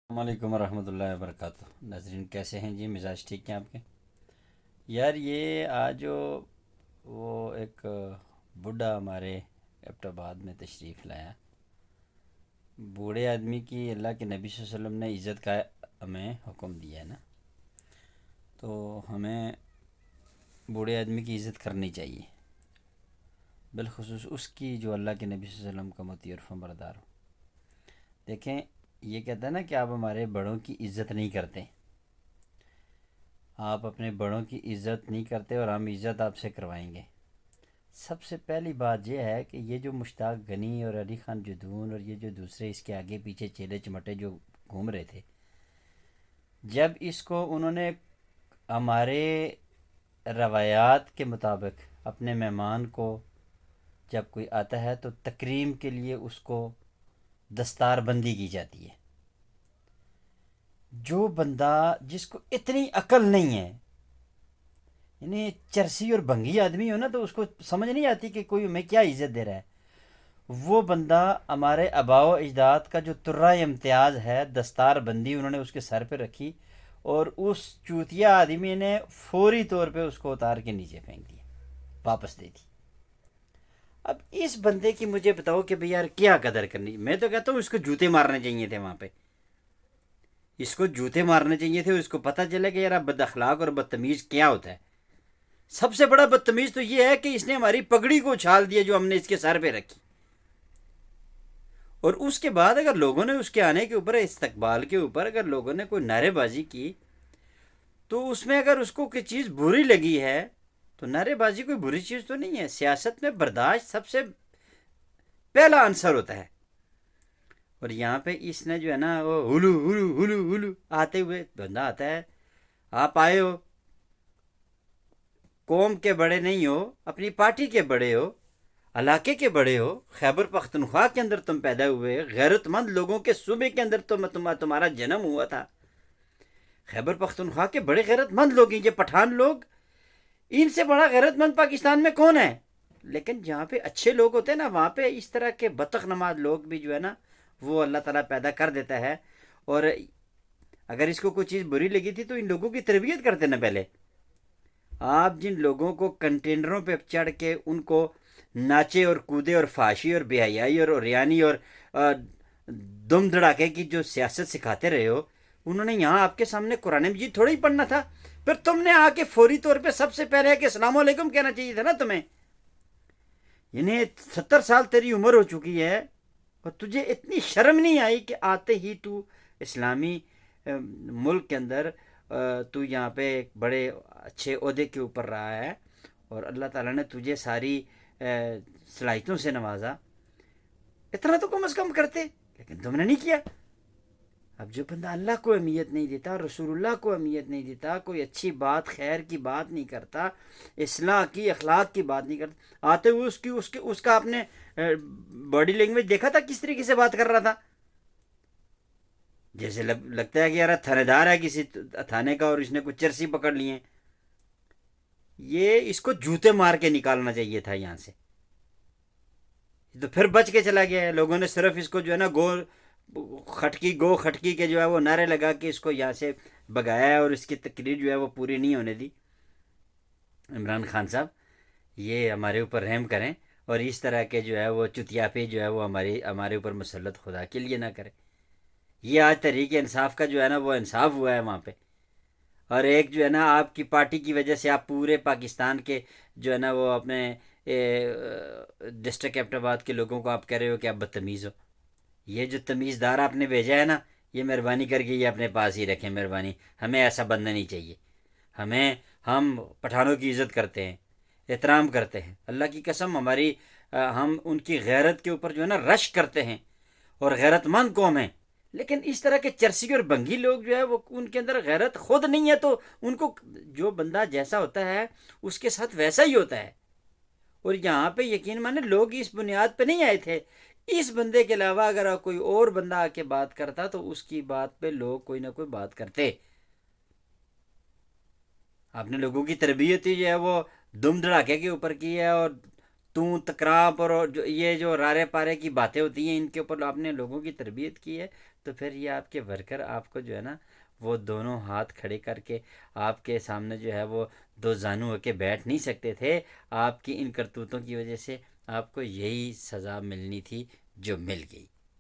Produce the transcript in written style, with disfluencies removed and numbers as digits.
السلام علیکم ورحمۃ اللہ وبرکاتہ۔ ناظرین کیسے ہیں جی؟ مزاج ٹھیک ہیں آپ کے؟ یار یہ آج وہ ایک بوڑھا ہمارے ایبٹ آباد میں تشریف لایا۔ بوڑھے آدمی کی اللہ کے نبی صلی اللہ علیہ وسلم نے عزت کا ہمیں حکم دیا ہے نا، تو ہمیں بوڑھے آدمی کی عزت کرنی چاہیے، بالخصوص اس کی جو اللہ کے نبی صلی اللہ علیہ وسلم کا مطیع اور فرمانبردار ہو۔ دیکھیں، یہ کہتا ہے نا کہ آپ ہمارے بڑوں کی عزت نہیں کرتے، آپ اپنے بڑوں کی عزت نہیں کرتے اور ہم عزت آپ سے کروائیں گے۔ سب سے پہلی بات یہ ہے کہ یہ جو مشتاق غنی اور علی خان جدون اور یہ جو دوسرے اس کے آگے پیچھے چیلے چمٹے جو گھوم رہے تھے، جب اس کو انہوں نے ہمارے روایات کے مطابق اپنے مہمان کو جب کوئی آتا ہے تو تکریم کے لیے اس کو دستار بندی کی جاتی ہے۔ جو بندہ جس کو اتنی عقل نہیں ہے، یعنی چرسی اور بھنگی آدمی ہو نا، تو اس کو سمجھ نہیں آتی کہ کوئی ہمیں کیا عزت دے رہا ہے۔ وہ بندہ ہمارے آباء و اجداد کا جو ترہ امتیاز ہے، دستار بندی انہوں نے اس کے سر پہ رکھی، اور اس چوتیا آدمی نے فوری طور پہ اس کو اتار کے نیچے پھینک دیا، واپس دے دی۔ اب اس بندے کی مجھے بتاؤ کہ بھئی یار کیا قدر کرنی؟ میں تو کہتا ہوں اس کو جوتے مارنے چاہیے تھے وہاں پہ، اس کو جوتے مارنے چاہیے تھے، اس کو پتہ چلے کہ یار بد اخلاق اور بدتمیز کیا ہوتا ہے۔ سب سے بڑا بدتمیز تو یہ ہے کہ اس نے ہماری پگڑی کو اچھال دیا جو ہم نے اس کے سر پہ رکھی، اور اس کے بعد اگر لوگوں نے اس کے آنے کے اوپر، استقبال کے اوپر اگر لوگوں نے کوئی نعرے بازی کی، تو اس میں اگر اس کو کوئی چیز بری لگی ہے تو نعرے بازی کوئی بری چیز تو نہیں ہے۔ سیاست میں برداشت سب سے پہلا عنصر ہوتا ہے، اور یہاں پہ اس نے جو ہے نا وہ ہلو ہلو ہلو ہلو آتے ہوئے بندہ آتا ہے، آپ آئے ہو، قوم کے بڑے نہیں ہو، اپنی پارٹی کے بڑے ہو، علاقے کے بڑے ہو، خیبر پختونخوا کے اندر تم پیدا ہوئے، غیرت مند لوگوں کے صوبے کے اندر تمہارا جنم ہوا تھا۔ خیبر پختونخوا کے بڑے غیرت مند لوگ ہیں یہ پٹھان لوگ، ان سے بڑا غیرت مند پاکستان میں کون ہے؟ لیکن جہاں پہ اچھے لوگ ہوتے ہیں نا، وہاں پہ اس طرح کے بطخ نماز لوگ بھی جو ہے نا وہ اللہ تعالیٰ پیدا کر دیتا ہے۔ اور اگر اس کو کوئی چیز بری لگی تھی تو ان لوگوں کی تربیت کرتے نا پہلے۔ آپ جن لوگوں کو کنٹینروں پہ چڑھ کے ان کو ناچے اور کودے اور فحاشی اور بے حیائی اور ریانی اور دم دھڑاکے کی جو سیاست سکھاتے رہے ہو، انہوں نے یہاں آپ کے سامنے قرآن مجید تھوڑا ہی پڑھنا تھا؟ پھر تم نے آ کے فوری طور پہ سب سے پہلے کہ السلام علیکم کہنا چاہیے تھا نا تمہیں۔ یعنی 70 سال تیری عمر ہو چکی ہے اور تجھے اتنی شرم نہیں آئی کہ آتے ہی تو اسلامی ملک کے اندر تو یہاں پہ ایک بڑے اچھے عہدے کے اوپر رہا ہے، اور اللہ تعالیٰ نے تجھے ساری صلاحیتوں سے نوازا، اتنا تو کم از کم کرتے، لیکن تم نے نہیں کیا۔ اب جو بندہ اللہ کو اہمیت نہیں دیتا، رسول اللہ کو اہمیت نہیں دیتا، کوئی اچھی بات خیر کی بات نہیں کرتا، اصلاح کی اخلاق کی بات نہیں کرتا، آتے ہوئے اس کا آپ نے باڈی لینگویج دیکھا تھا کس طریقے سے بات کر رہا تھا؟ جیسے لگتا ہے کہ یار تھانے دار ہے کسی تھانے کا اور اس نے کچھ چرسی پکڑ لی ہیں۔ یہ اس کو جوتے مار کے نکالنا چاہیے تھا یہاں سے، تو پھر بچ کے چلا گیا ہے۔ لوگوں نے صرف اس کو جو ہے نا گو کھٹکی کے جو ہے وہ نعرے لگا کے اس کو یہاں سے بگایا ہے، اور اس کی تقریر جو ہے وہ پوری نہیں ہونے دی۔ عمران خان صاحب یہ ہمارے اوپر رحم کریں، اور اس طرح کے جو ہے وہ چتیاپی جو ہے وہ ہمارے اوپر مسلط خدا کے لیے نہ کرے۔ یہ آج تحریک انصاف کا جو ہے نا وہ انصاف ہوا ہے وہاں پہ، اور ایک جو ہے نا آپ کی پارٹی کی وجہ سے آپ پورے پاکستان کے جو ہے نا وہ اپنے ڈسٹرکٹ ایبٹ آباد کے لوگوں کو آپ کہہ رہے ہو کہ آپ بدتمیز ہو۔ یہ جو تمیز دار آپ نے بھیجا ہے نا، یہ مہربانی کر کے یہ اپنے پاس ہی رکھیں، مہربانی، ہمیں ایسا بندہ نہیں چاہیے۔ ہم پٹھانوں کی عزت کرتے ہیں، احترام کرتے ہیں، اللہ کی قسم ہماری ہم ان کی غیرت کے اوپر جو ہے نا رش کرتے ہیں، اور غیرت مند قوم ہیں۔ لیکن اس طرح کے چرسی اور بنگی لوگ جو ہے وہ ان کے اندر غیرت خود نہیں ہے، تو ان کو جو بندہ جیسا ہوتا ہے اس کے ساتھ ویسا ہی ہوتا ہے۔ اور یہاں پہ یقین مانے لوگ اس بنیاد پہ نہیں آئے تھے، اس بندے کے علاوہ اگر کوئی اور بندہ آ کے بات کرتا تو اس کی بات پہ لوگ کوئی نہ کوئی بات کرتے۔ آپ نے لوگوں کی تربیت ہی جو ہے وہ دم دھڑاکے کے اوپر کی ہے، اور تکرار پر، اور یہ جو رارے پارے کی باتیں ہوتی ہیں ان کے اوپر آپ نے لوگوں کی تربیت کی ہے۔ تو پھر یہ آپ کے ورکر آپ کو جو ہے نا وہ دونوں ہاتھ کھڑے کر کے آپ کے سامنے جو ہے وہ دو زانو ہو کے بیٹھ نہیں سکتے تھے. آپ کی ان کرتوتوں کی وجہ سے آپ کو یہی سزا ملنی تھی جو مل گئی.